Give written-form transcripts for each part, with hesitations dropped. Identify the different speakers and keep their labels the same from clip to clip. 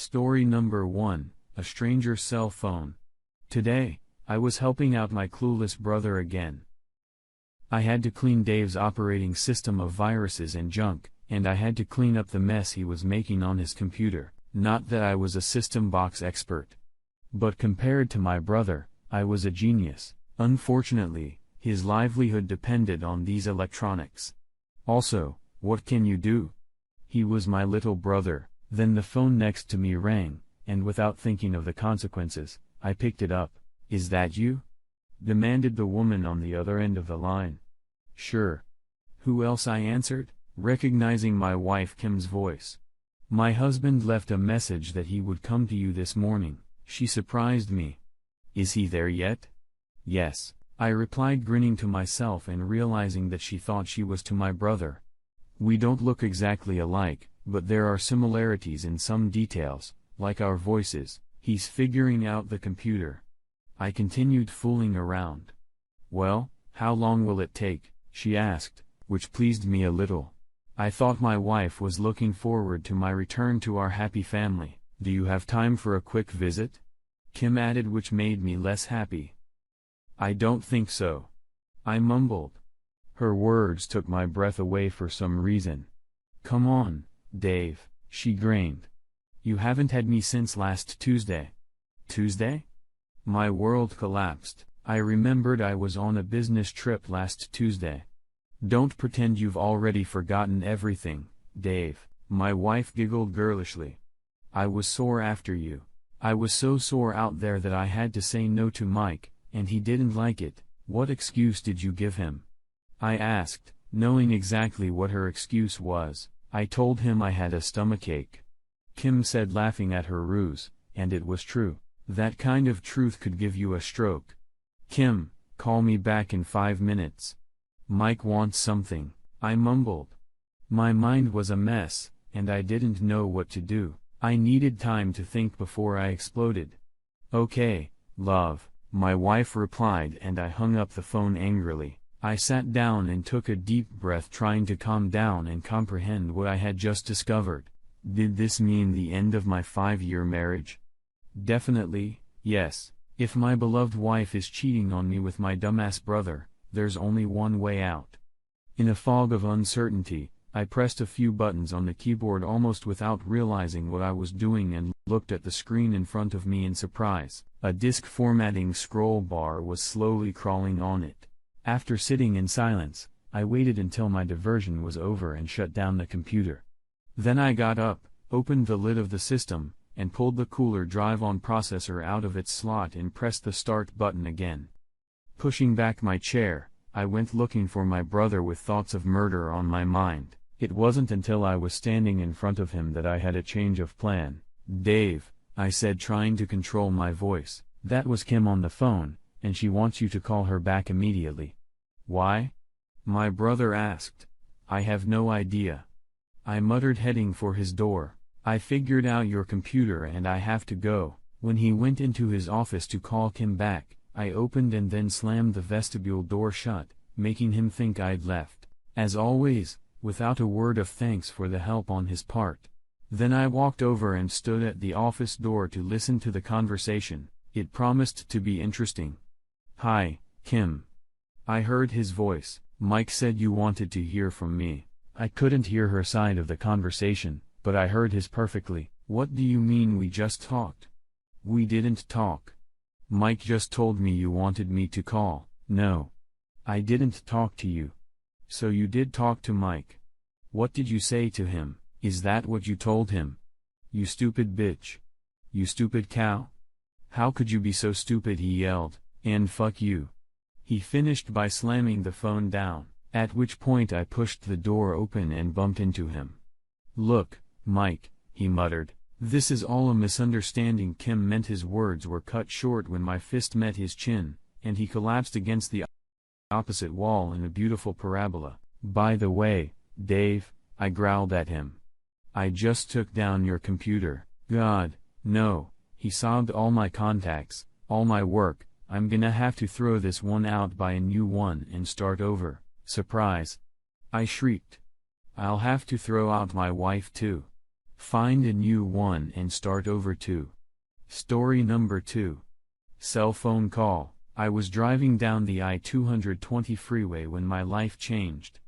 Speaker 1: Story number 1, A Stranger's Cell Phone. Today, I was helping out my clueless brother again. I had to clean Dave's operating system of viruses and junk, and I had to clean up the mess he was making on his computer. Not that I was a system box expert. But compared to my brother, I was a genius. Unfortunately, his livelihood depended on these electronics. Also, what can you do? He was my little brother. Then the phone next to me rang, and without thinking of the consequences, I picked it up. "Is that you?" demanded the woman on the other end of the line. "Sure. Who else?" I answered, recognizing my wife Kim's voice. "My husband left a message that he would come to you this morning," she surprised me. "Is he there yet?" "Yes," I replied, grinning to myself and realizing that she thought she was to my brother. We don't look exactly alike, but there are similarities in some details, like our voices. "He's figuring out the computer." I continued fooling around. "Well, how long will it take?" she asked, which pleased me a little. I thought my wife was looking forward to my return to our happy family. "Do you have time for a quick visit?" Kim added, which made me less happy. "I don't think so," I mumbled. Her words took my breath away for some reason. "Come on, Dave," she grinned. "You haven't had me since last Tuesday." "Tuesday?" My world collapsed. I remembered I was on a business trip last Tuesday. "Don't pretend you've already forgotten everything, Dave," my wife giggled girlishly. "I was sore after you. I was so sore out there that I had to say no to Mike, and he didn't like it." "What excuse did you give him?" I asked, knowing exactly what her excuse was. "I told him I had a stomachache," Kim said, laughing at her ruse, and it was true. That kind of truth could give you a stroke. "Kim, call me back in 5 minutes. Mike wants something," I mumbled. My mind was a mess, and I didn't know what to do. I needed time to think before I exploded. "Okay, love," my wife replied, and I hung up the phone angrily. I sat down and took a deep breath, trying to calm down and comprehend what I had just discovered. Did this mean the end of my 5-year marriage? Definitely, yes. If my beloved wife is cheating on me with my dumbass brother, there's only one way out. In a fog of uncertainty, I pressed a few buttons on the keyboard almost without realizing what I was doing and looked at the screen in front of me in surprise. A disk formatting scroll bar was slowly crawling on it. After sitting in silence, I waited until my diversion was over and shut down the computer. Then I got up, opened the lid of the system, and pulled the cooler drive-on processor out of its slot and pressed the start button again. Pushing back my chair, I went looking for my brother with thoughts of murder on my mind. It wasn't until I was standing in front of him that I had a change of plan. "Dave," I said, trying to control my voice, "that was Kim on the phone, and she wants you to call her back immediately." "Why?" my brother asked. "I have no idea," I muttered, heading for his door. "I figured out your computer and I have to go." When he went into his office to call Kim back, I opened and then slammed the vestibule door shut, making him think I'd left. As always, without a word of thanks for the help on his part. Then I walked over and stood at the office door to listen to the conversation. It promised to be interesting. "Hi, Kim." I heard his voice. "Mike said you wanted to hear from me." I couldn't hear her side of the conversation, but I heard his perfectly. "What do you mean we just talked?" "We didn't talk. Mike just told me you wanted me to call." "No. I didn't talk to you." "So you did talk to Mike. What did you say to him? Is that what you told him?" "You stupid bitch. You stupid cow. How could you be so stupid?" he yelled. "And fuck you." He finished by slamming the phone down, at which point I pushed the door open and bumped into him. "Look, Mike," he muttered, "this is all a misunderstanding." Kim meant his words were cut short when my fist met his chin, and he collapsed against the opposite wall in a beautiful parabola. "By the way, Dave," I growled at him, "I just took down your computer." "God, no," he sobbed. "All my contacts, all my work, I'm gonna have to throw this one out, buy a new one and start over." "Surprise!" I shrieked. "I'll have to throw out my wife too." Find a new one and start over too. Story number 2. Cell phone call. I was driving down the I-220 freeway when my life changed.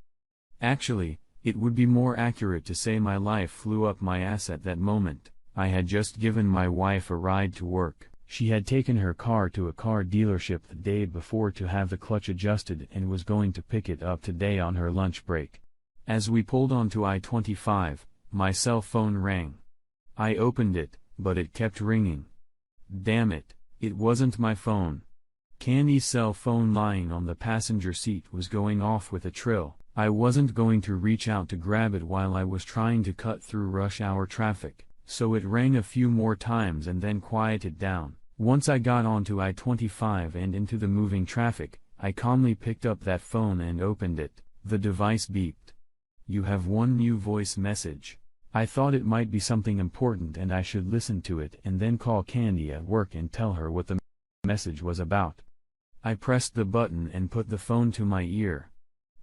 Speaker 1: Actually, it would be more accurate to say my life flew up my ass at that moment. I had just given my wife a ride to work. She had taken her car to a car dealership the day before to have the clutch adjusted and was going to pick it up today on her lunch break. As we pulled onto I-25, my cell phone rang. I opened it, but it kept ringing. Damn it, it wasn't my phone. Candy's cell phone lying on the passenger seat was going off with a trill. I wasn't going to reach out to grab it while I was trying to cut through rush hour traffic, so it rang a few more times and then quieted down. Once I got onto I-25 and into the moving traffic, I calmly picked up that phone and opened it. The device beeped. You have one new voice message. I thought it might be something important and I should listen to it and then call Candy at work and tell her what the message was about. I pressed the button and put the phone to my ear.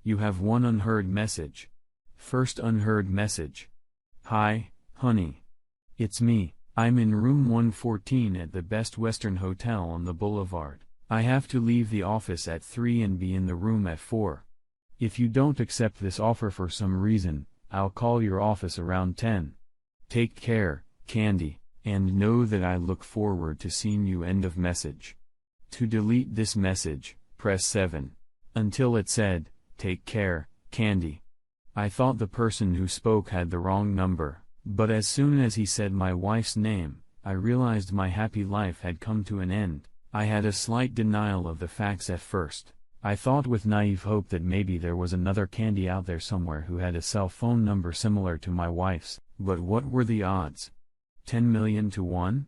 Speaker 1: You have one unheard message. First unheard message. Hi, honey. It's me. I'm in room 114 at the Best Western Hotel on the boulevard. I have to leave the office at 3 and be in the room at 4. If you don't accept this offer for some reason, I'll call your office around 10. Take care, Candy, and know that I look forward to seeing you. End of message. To delete this message, press 7. Until it said, take care, Candy. I thought the person who spoke had the wrong number, but as soon as he said my wife's name, I realized my happy life had come to an end. I had a slight denial of the facts at first. I thought with naive hope that maybe there was another Candy out there somewhere who had a cell phone number similar to my wife's, but what were the odds? 10 million to 1?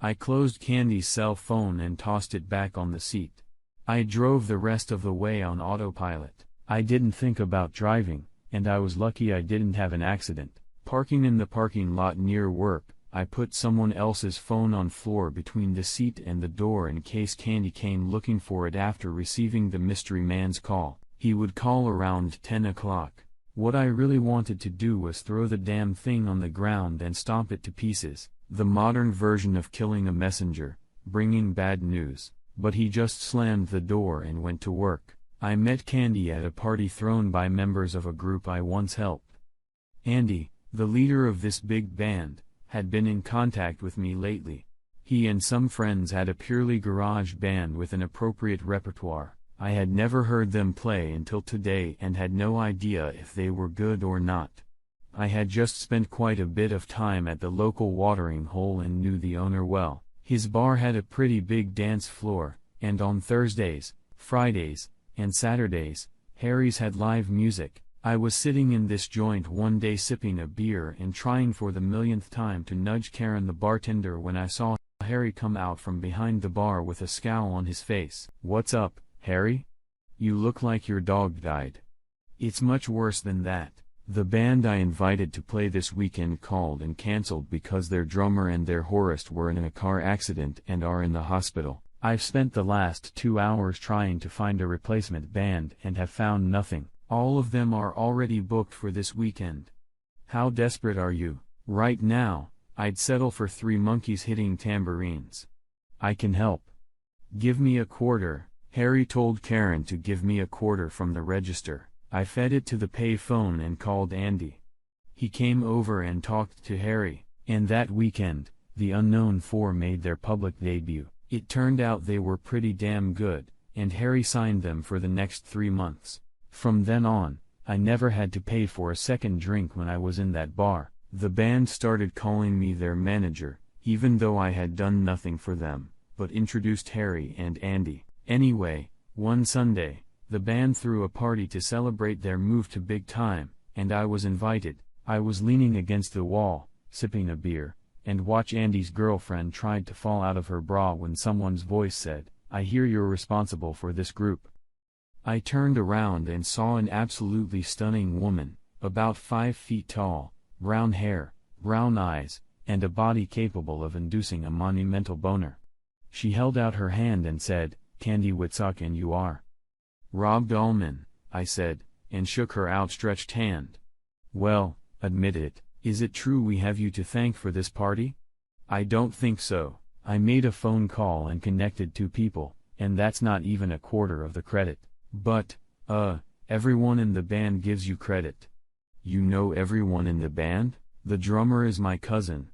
Speaker 1: I closed Candy's cell phone and tossed it back on the seat. I drove the rest of the way on autopilot. I didn't think about driving, and I was lucky I didn't have an accident. Parking in the parking lot near work, I put someone else's phone on floor between the seat and the door in case Candy came looking for it after receiving the mystery man's call. He would call around 10 o'clock. What I really wanted to do was throw the damn thing on the ground and stomp it to pieces. The modern version of killing a messenger, bringing bad news. But he just slammed the door and went to work. I met Candy at a party thrown by members of a group I once helped. Andy, the leader of this big band, had been in contact with me lately. He and some friends had a purely garage band with an appropriate repertoire. I had never heard them play until today and had no idea if they were good or not. I had just spent quite a bit of time at the local watering hole and knew the owner well. His bar had a pretty big dance floor, and on Thursdays, Fridays, and Saturdays, Harry's had live music. I was sitting in this joint one day sipping a beer and trying for the millionth time to nudge Karen the bartender when I saw Harry come out from behind the bar with a scowl on his face. "What's up, Harry? You look like your dog died." "It's much worse than that. The band I invited to play this weekend called and cancelled because their drummer and their horist were in a car accident and are in the hospital. I've spent the last 2 hours trying to find a replacement band and have found nothing. All of them are already booked for this weekend." "How desperate are you?" "Right now, I'd settle for 3 monkeys hitting tambourines." "I can help. Give me a quarter." Harry told Karen to give me a quarter from the register. I fed it to the pay phone and called Andy. He came over and talked to Harry, and that weekend, the Unknown Four made their public debut. It turned out they were pretty damn good, and Harry signed them for the next 3 months. From then on, I never had to pay for a second drink when I was in that bar. The band started calling me their manager, even though I had done nothing for them, but introduced Harry and Andy. Anyway, one Sunday, the band threw a party to celebrate their move to big time, and I was invited. I was leaning against the wall, sipping a beer, and watch Andy's girlfriend tried to fall out of her bra when someone's voice said, "I hear you're responsible for this group." I turned around and saw an absolutely stunning woman, about 5 feet tall, brown hair, brown eyes, and a body capable of inducing a monumental boner. She held out her hand and said, "Candy Whitsock, and you are?" "Rob Dahlman," I said, and shook her outstretched hand. "Well, admit it, Is it true we have you to thank for this party? I don't think so. I made a phone call and connected 2 people, and that's not even a quarter of the credit. But, everyone in the band gives you credit. You know everyone in the band? The drummer is my cousin.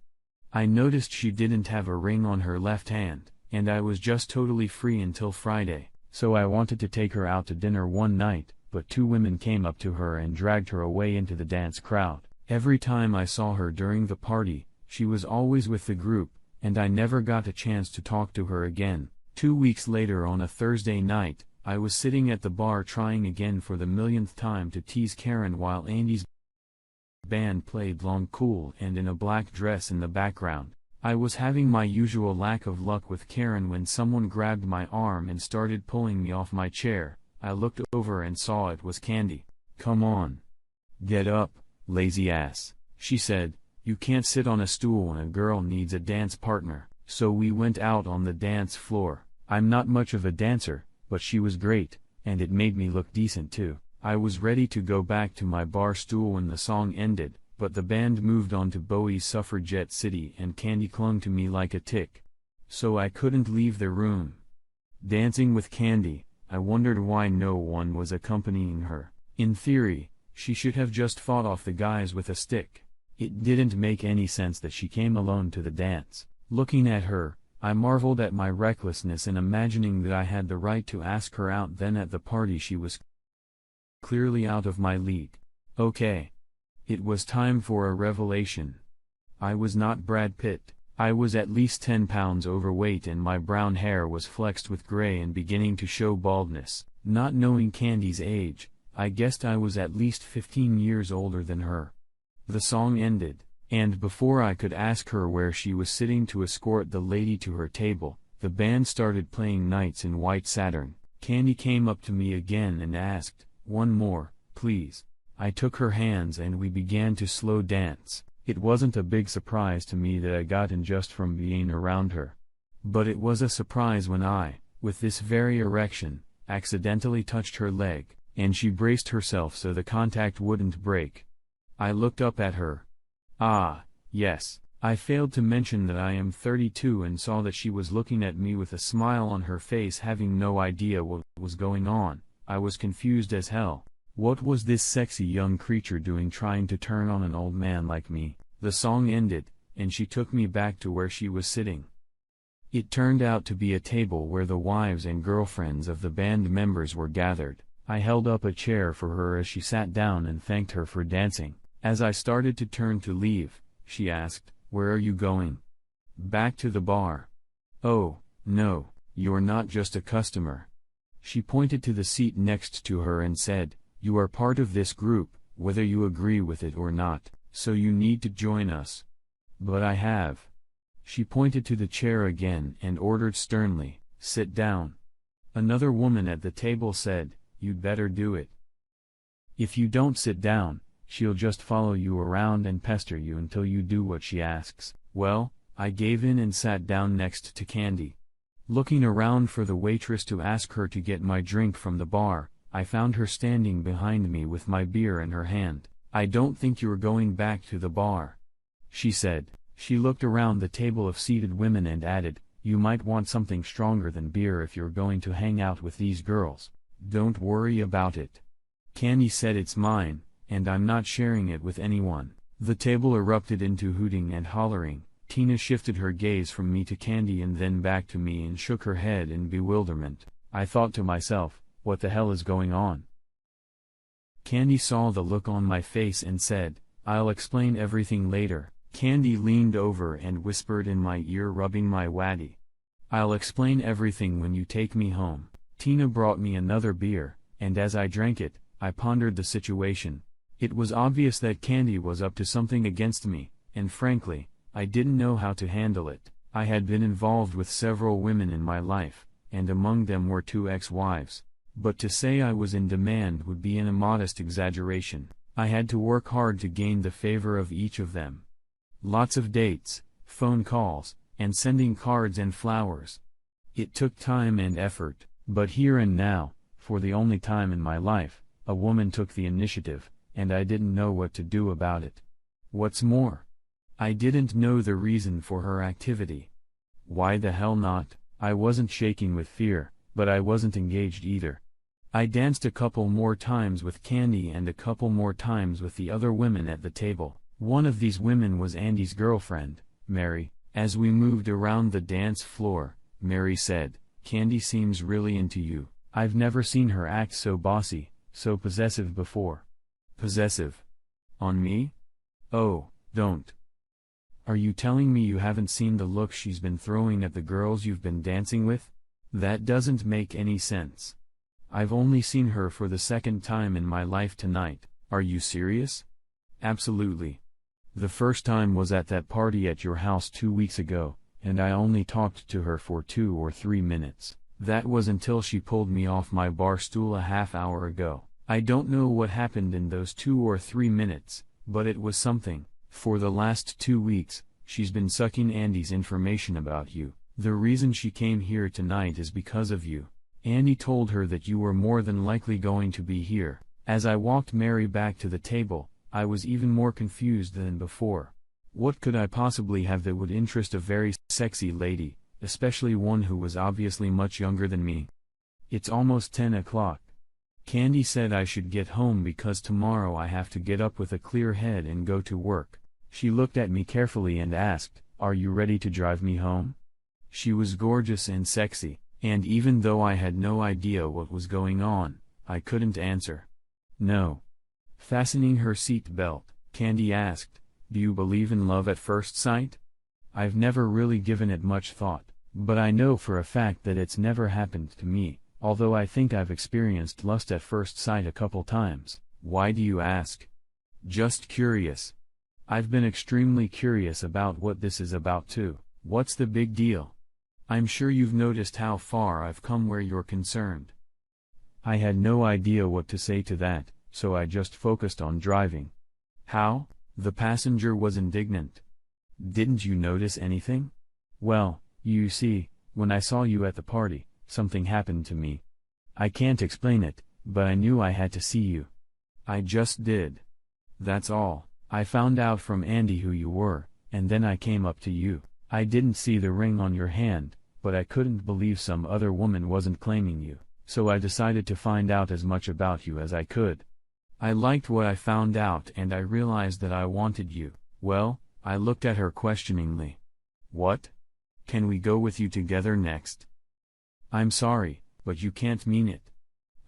Speaker 1: I noticed she didn't have a ring on her left hand, and I was just totally free until Friday, so I wanted to take her out to dinner one night, but 2 women came up to her and dragged her away into the dance crowd. Every time I saw her during the party, she was always with the group, and I never got a chance to talk to her again. 2 weeks later on a Thursday night, I was sitting at the bar trying again for the millionth time to tease Karen while Andy's band played Long Cool and in a black dress in the background. I was having my usual lack of luck with Karen when someone grabbed my arm and started pulling me off my chair. I looked over and saw it was Candy. "Come on. Get up, lazy ass," she said. "You can't sit on a stool when a girl needs a dance partner." So we went out on the dance floor. I'm not much of a dancer, but she was great, and it made me look decent too. I was ready to go back to my bar stool when the song ended, but the band moved on to Bowie's Suffragette City and Candy clung to me like a tick. So I couldn't leave the room. Dancing with Candy, I wondered why no one was accompanying her. In theory, she should have just fought off the guys with a stick. It didn't make any sense that she came alone to the dance. Looking at her, I marveled at my recklessness in imagining that I had the right to ask her out. Then at the party she was clearly out of my league. Okay. It was time for a revelation. I was not Brad Pitt. I was at least 10 pounds overweight and my brown hair was flexed with gray and beginning to show baldness. Not knowing Candy's age, I guessed I was at least 15 years older than her. The song ended, and before I could ask her where she was sitting to escort the lady to her table, the band started playing Nights in White Saturn. Candy came up to me again and asked, "One more, please." I took her hands and we began to slow dance. It wasn't a big surprise to me that I got in just from being around her. But it was a surprise when I, with this very erection, accidentally touched her leg, and she braced herself so the contact wouldn't break. I looked up at her. Ah, yes, I failed to mention that I am 32 and saw that she was looking at me with a smile on her face, having no idea what was going on. I was confused as hell. What was this sexy young creature doing trying to turn on an old man like me? The song ended, and she took me back to where she was sitting. It turned out to be a table where the wives and girlfriends of the band members were gathered. I held up a chair for her as she sat down and thanked her for dancing. As I started to turn to leave, she asked, "Where are you going?" "Back to the bar." "Oh, no, you're not just a customer." She pointed to the seat next to her and said, "You are part of this group, whether you agree with it or not, so you need to join us." "But I have." She pointed to the chair again and ordered sternly, "Sit down." Another woman at the table said, "You'd better do it. If you don't sit down, she'll just follow you around and pester you until you do what she asks." Well, I gave in and sat down next to Candy. Looking around for the waitress to ask her to get my drink from the bar, I found her standing behind me with my beer in her hand. "I don't think you're going back to the bar," she said. She looked around the table of seated women and added, "You might want something stronger than beer if you're going to hang out with these girls." "Don't worry about it," Candy said. "It's mine, and I'm not sharing it with anyone." The table erupted into hooting and hollering. Tina shifted her gaze from me to Candy and then back to me and shook her head in bewilderment. I thought to myself, what the hell is going on? Candy saw the look on my face and said, "I'll explain everything later." Candy leaned over and whispered in my ear, rubbing my waddy, "I'll explain everything when you take me home." Tina brought me another beer, and as I drank it, I pondered the situation. It was obvious that Candy was up to something against me, and frankly, I didn't know how to handle it. I had been involved with several women in my life, and among them were 2 ex-wives. But to say I was in demand would be an immodest exaggeration. I had to work hard to gain the favor of each of them. Lots of dates, phone calls, and sending cards and flowers. It took time and effort, but here and now, for the only time in my life, a woman took the initiative, and I didn't know what to do about it. What's more, I didn't know the reason for her activity. Why the hell not? I wasn't shaking with fear, but I wasn't engaged either. I danced a couple more times with Candy and a couple more times with the other women at the table. One of these women was Andy's girlfriend, Mary. As we moved around the dance floor, Mary said, "Candy seems really into you. I've never seen her act so bossy, so possessive before." Possessive? On me? Oh, don't. Are you telling me you haven't seen the look she's been throwing at the girls you've been dancing with? That doesn't make any sense. I've only seen her for the second time in my life tonight. Are you serious? Absolutely. The first time was at that party at your house 2 weeks ago, and I only talked to her for 2 or 3 minutes. That was until she pulled me off my bar stool a half hour ago. I don't know what happened in those 2 or 3 minutes, but it was something. For the last 2 weeks, she's been sucking Andy's information about you. The reason she came here tonight is because of you. Andy told her that you were more than likely going to be here. As I walked Mary back to the table, I was even more confused than before. What could I possibly have that would interest a very sexy lady, especially one who was obviously much younger than me? It's almost 10 o'clock. Candy said I should get home because tomorrow I have to get up with a clear head and go to work. She looked at me carefully and asked, "Are you ready to drive me home?" She was gorgeous and sexy, and even though I had no idea what was going on, I couldn't answer. No. Fastening her seat belt, Candy asked, "Do you believe in love at first sight?" I've never really given it much thought, but I know for a fact that it's never happened to me, although I think I've experienced lust at first sight a couple times. Why do you ask? Just curious. I've been extremely curious about what this is about too. What's the big deal? I'm sure you've noticed how far I've come where you're concerned. I had no idea what to say to that, so I just focused on driving. How? The passenger was indignant. Didn't you notice anything? Well, you see, when I saw you at the party, something happened to me. I can't explain it, but I knew I had to see you. I just did. That's all. I found out from Andy who you were, and then I came up to you. I didn't see the ring on your hand, but I couldn't believe some other woman wasn't claiming you, so I decided to find out as much about you as I could. I liked what I found out and I realized that I wanted you. Well, I looked at her questioningly. What? Can we go with you together next? I'm sorry, but you can't mean it.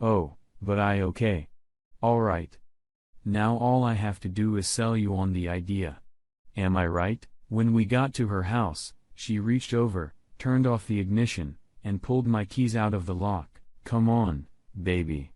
Speaker 1: Oh, but okay. Alright. Now all I have to do is sell you on the idea. Am I right? When we got to her house, she reached over, turned off the ignition, and pulled my keys out of the lock. Come on, baby.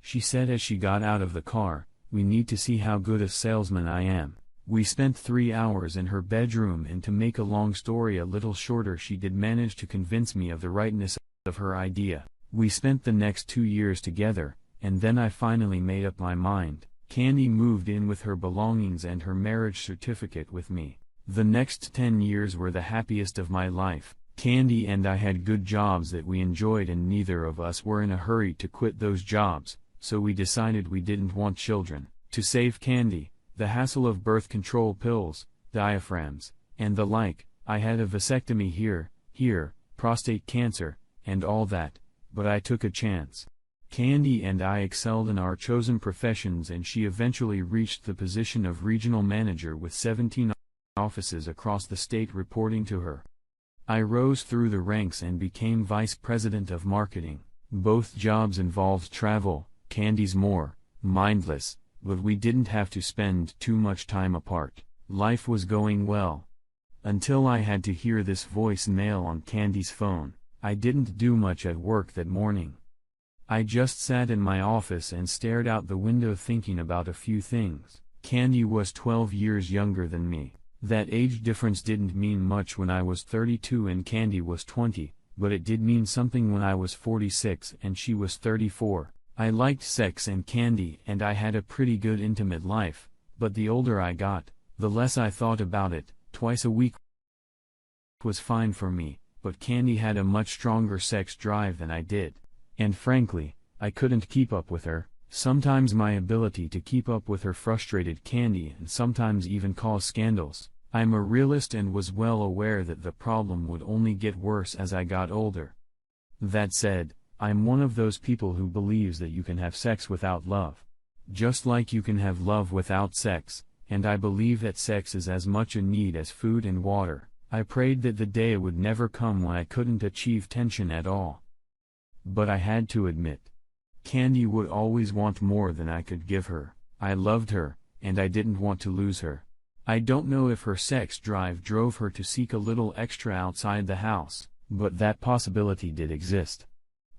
Speaker 1: She said as she got out of the car, we need to see how good a salesman I am. We spent 3 hours in her bedroom and to make a long story a little shorter she did manage to convince me of the rightness of her idea. We spent the next 2 years together, and then I finally made up my mind. Candy moved in with her belongings and her marriage certificate with me. The next 10 years were the happiest of my life. Candy and I had good jobs that we enjoyed and neither of us were in a hurry to quit those jobs, so we decided we didn't want children. To save Candy, the hassle of birth control pills, diaphragms, and the like, I had a vasectomy here, prostate cancer, and all that, but I took a chance. Candy and I excelled in our chosen professions and she eventually reached the position of regional manager with 17 offices across the state reporting to her. I rose through the ranks and became vice president of marketing. Both jobs involved travel, Candy's more mindless, but we didn't have to spend too much time apart. Life was going well. Until I had to hear this voicemail on Candy's phone. I didn't do much at work that morning. I just sat in my office and stared out the window thinking about a few things. Candy was 12 years younger than me. That age difference didn't mean much when I was 32 and Candy was 20, but it did mean something when I was 46 and she was 34. I liked sex and candy and I had a pretty good intimate life, but the older I got, the less I thought about it. Twice a week was fine for me, but Candy had a much stronger sex drive than I did. And frankly, I couldn't keep up with her, Sometimes my ability to keep up with her frustrated Candy and sometimes even cause scandals. I'm a realist and was well aware that the problem would only get worse as I got older. That said, I'm one of those people who believes that you can have sex without love. Just like you can have love without sex, and I believe that sex is as much a need as food and water. I prayed that the day would never come when I couldn't achieve tension at all. But I had to admit, Candy would always want more than I could give her. I loved her, and I didn't want to lose her. I don't know if her sex drive drove her to seek a little extra outside the house, but that possibility did exist.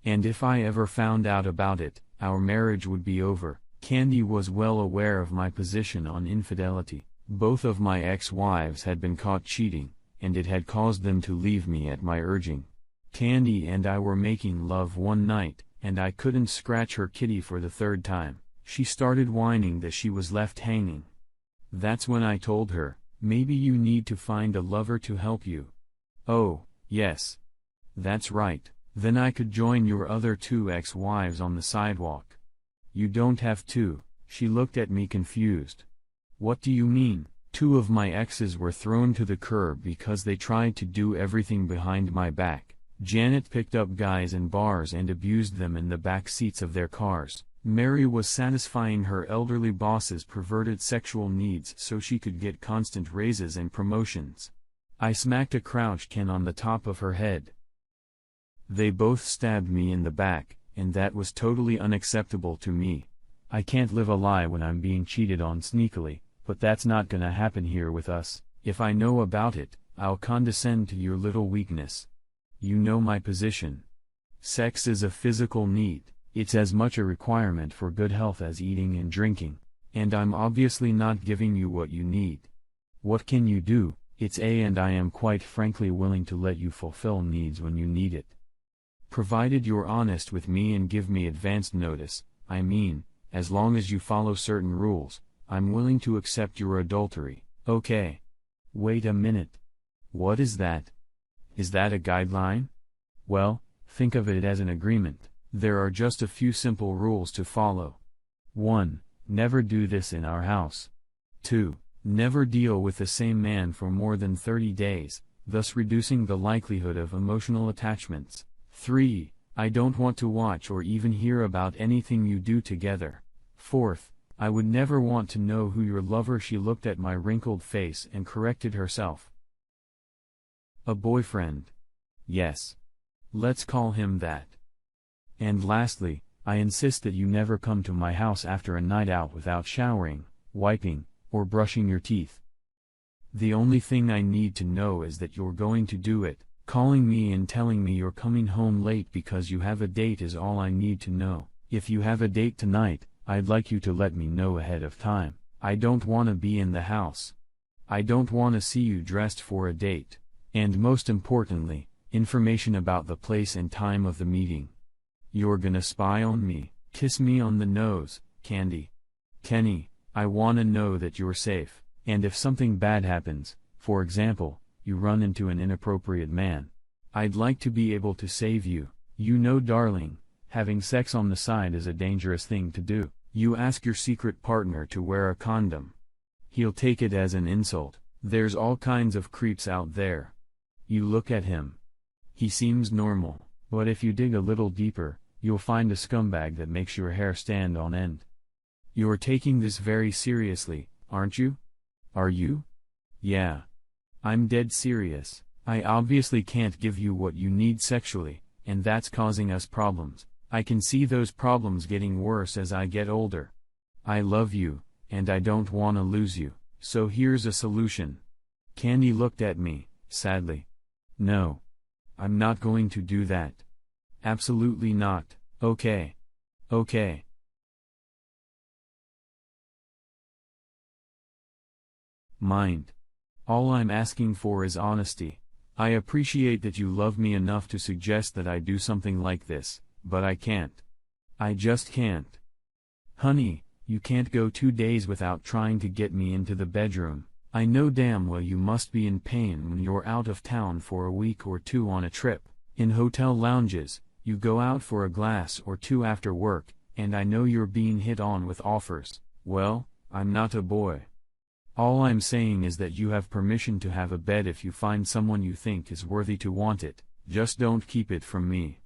Speaker 1: And if I ever found out about it, our marriage would be over. Candy was well aware of my position on infidelity. Both of my ex-wives had been caught cheating, and it had caused them to leave me at my urging. Candy and I were making love one night, and I couldn't scratch her kitty for the third time. She started whining that she was left hanging. That's when I told her, maybe you need to find a lover to help you. Oh, yes. That's right, then I could join your other 2 ex-wives on the sidewalk. You don't have to. She looked at me confused. What do you mean? 2 of my exes were thrown to the curb because they tried to do everything behind my back. Janet picked up guys in bars and abused them in the back seats of their cars. Mary was satisfying her elderly boss's perverted sexual needs so she could get constant raises and promotions. I smacked a crouched Ken on the top of her head. They both stabbed me in the back, and that was totally unacceptable to me. I can't live a lie when I'm being cheated on sneakily, but that's not gonna happen here with us. If I know about it, I'll condescend to your little weakness. You know my position. Sex is a physical need. It's as much a requirement for good health as eating and drinking, and I'm obviously not giving you what you need. What can you do? It's and I am quite frankly willing to let you fulfill needs when you need it. Provided you're honest with me and give me advanced notice, I mean, as long as you follow certain rules, I'm willing to accept your adultery. Okay. Wait a minute. What is that? Is that a guideline? Well, think of it as an agreement. There are just a few simple rules to follow. 1. Never do this in our house. 2. Never deal with the same man for more than 30 days, thus reducing the likelihood of emotional attachments. 3. I don't want to watch or even hear about anything you do together. 4th, I would never want to know who your lover. She looked at my wrinkled face and corrected herself. A boyfriend. Yes. Let's call him that. And lastly, I insist that you never come to my house after a night out without showering, wiping, or brushing your teeth. The only thing I need to know is that you're going to do it. Calling me and telling me you're coming home late because you have a date is all I need to know. If you have a date tonight, I'd like you to let me know ahead of time. I don't want to be in the house. I don't want to see you dressed for a date. And most importantly, information about the place and time of the meeting. You're gonna spy on me. Kiss me on the nose, Candy. Kenny, I wanna know that you're safe, and if something bad happens, for example, you run into an inappropriate man, I'd like to be able to save you. You know, darling, having sex on the side is a dangerous thing to do. You ask your secret partner to wear a condom. He'll take it as an insult. There's all kinds of creeps out there. You look at him. He seems normal, but if you dig a little deeper, you'll find a scumbag that makes your hair stand on end. You're taking this very seriously, aren't you? Are you? Yeah. I'm dead serious. I obviously can't give you what you need sexually, and that's causing us problems. I can see those problems getting worse as I get older. I love you, and I don't want to lose you, so here's a solution. Candy looked at me, sadly. No. I'm not going to do that. Absolutely not. Okay. Okay. Mind. All I'm asking for is honesty. I appreciate that you love me enough to suggest that I do something like this, but I can't. I just can't. Honey, you can't go 2 days without trying to get me into the bedroom. I know damn well you must be in pain when you're out of town for a week or 2 on a trip. In hotel lounges, you go out for a glass or 2 after work, and I know you're being hit on with offers. Well, I'm not a boy. All I'm saying is that you have permission to have a bed if you find someone you think is worthy to want it, just don't keep it from me.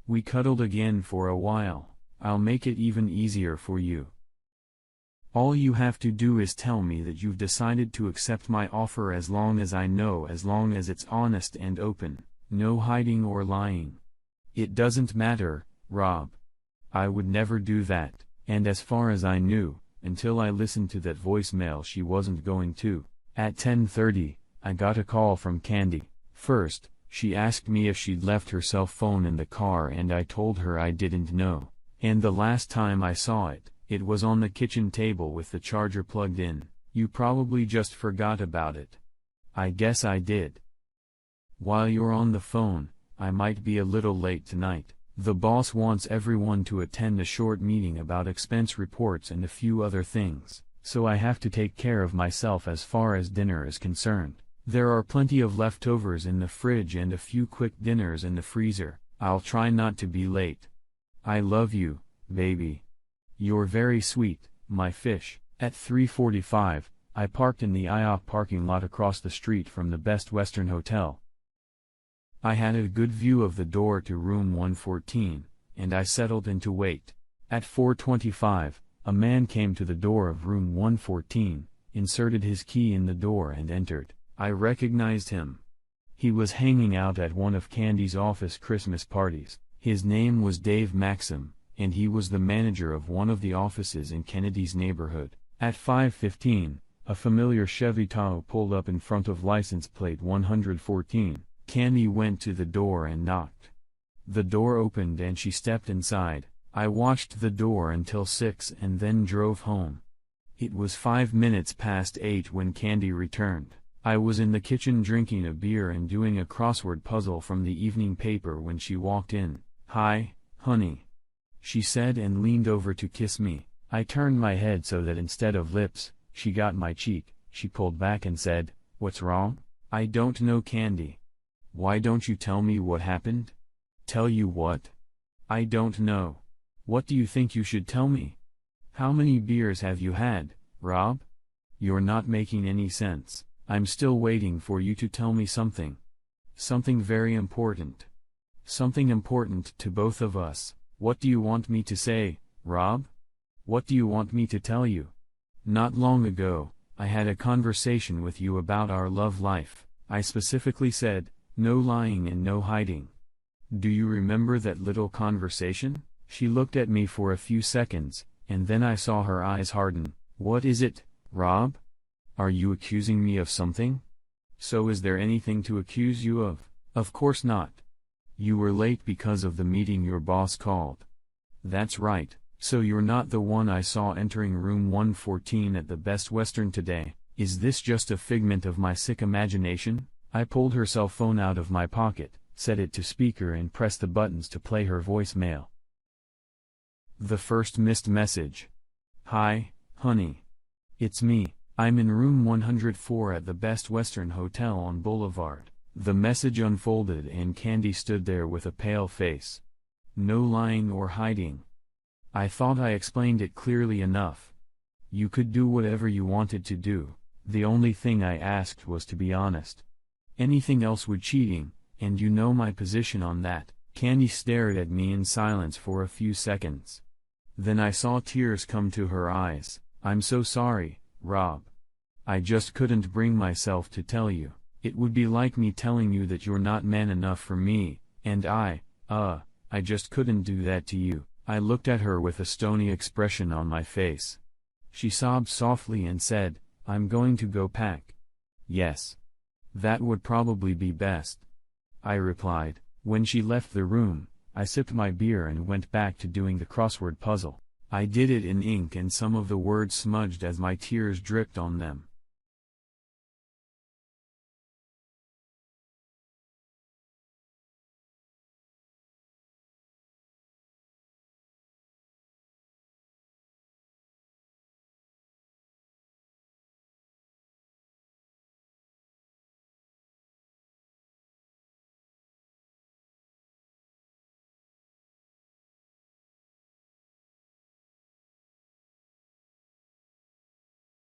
Speaker 1: We cuddled again for a while. I'll make it even easier for you. All you have to do is tell me that you've decided to accept my offer as long as it's honest and open, no hiding or lying. It doesn't matter, Rob. I would never do that, and as far as I knew, until I listened to that voicemail, she wasn't going to. At 10:30, I got a call from Candy. First, she asked me if she'd left her cell phone in the car and I told her I didn't know. And the last time I saw it, it was on the kitchen table with the charger plugged in. You probably just forgot about it. I guess I did. While you're on the phone, I might be a little late tonight. The boss wants everyone to attend a short meeting about expense reports and a few other things, so I have to take care of myself as far as dinner is concerned. There are plenty of leftovers in the fridge and a few quick dinners in the freezer. I'll try not to be late. I love you, baby. You're very sweet, my fish. At 3:45, I parked in the IOP parking lot across the street from the Best Western Hotel. I had a good view of the door to room 114, and I settled in to wait. At 4:25, a man came to the door of room 114, inserted his key in the door and entered. I recognized him. He was hanging out at one of Candy's office Christmas parties. His name was Dave Maxim, and he was the manager of one of the offices in Kennedy's neighborhood. At 5:15, a familiar Chevy Tahoe pulled up in front of license plate 114. Candy went to the door and knocked. The door opened and she stepped inside. I watched the door until 6 and then drove home. It was 5 minutes past 8 when Candy returned. I was in the kitchen drinking a beer and doing a crossword puzzle from the evening paper when she walked in. "Hi, honey," she said and leaned over to kiss me. I turned my head so that instead of lips, she got my cheek. She pulled back and said, "What's wrong?" "I don't know, Candy." "Why don't you tell me what happened?" "Tell you what?" "I don't know." "What do you think you should tell me?" "How many beers have you had, Rob?" "You're not making any sense. I'm still waiting for you to tell me something. Something very important. Something important to both of us. What do you want me to say, Rob? What do you want me to tell you?" "Not long ago, I had a conversation with you about our love life. I specifically said, no lying and no hiding. Do you remember that little conversation?" She looked at me for a few seconds, and then I saw her eyes harden. "What is it, Rob? Are you accusing me of something?" "So is there anything to accuse you of?" "Of course not. You were late because of the meeting your boss called." "That's right. So you're not the one I saw entering room 114 at the Best Western today. Is this just a figment of my sick imagination?" I pulled her cell phone out of my pocket, set it to speaker and pressed the buttons to play her voicemail. The first missed message. "Hi, honey. It's me. I'm in room 104 at the Best Western Hotel on Boulevard." The message unfolded and Candy stood there with a pale face. "No lying or hiding. I thought I explained it clearly enough. You could do whatever you wanted to do. The only thing I asked was to be honest. Anything else would cheating, and you know my position on that." Candy stared at me in silence for a few seconds. Then I saw tears come to her eyes. "I'm so sorry, Rob. I just couldn't bring myself to tell you. It would be like me telling you that you're not man enough for me, and I just couldn't do that to you." I looked at her with a stony expression on my face. She sobbed softly and said, "I'm going to go pack." "Yes. That would probably be best," I replied. When she left the room, I sipped my beer and went back to doing the crossword puzzle. I did it in ink and some of the words smudged as my tears dripped on them.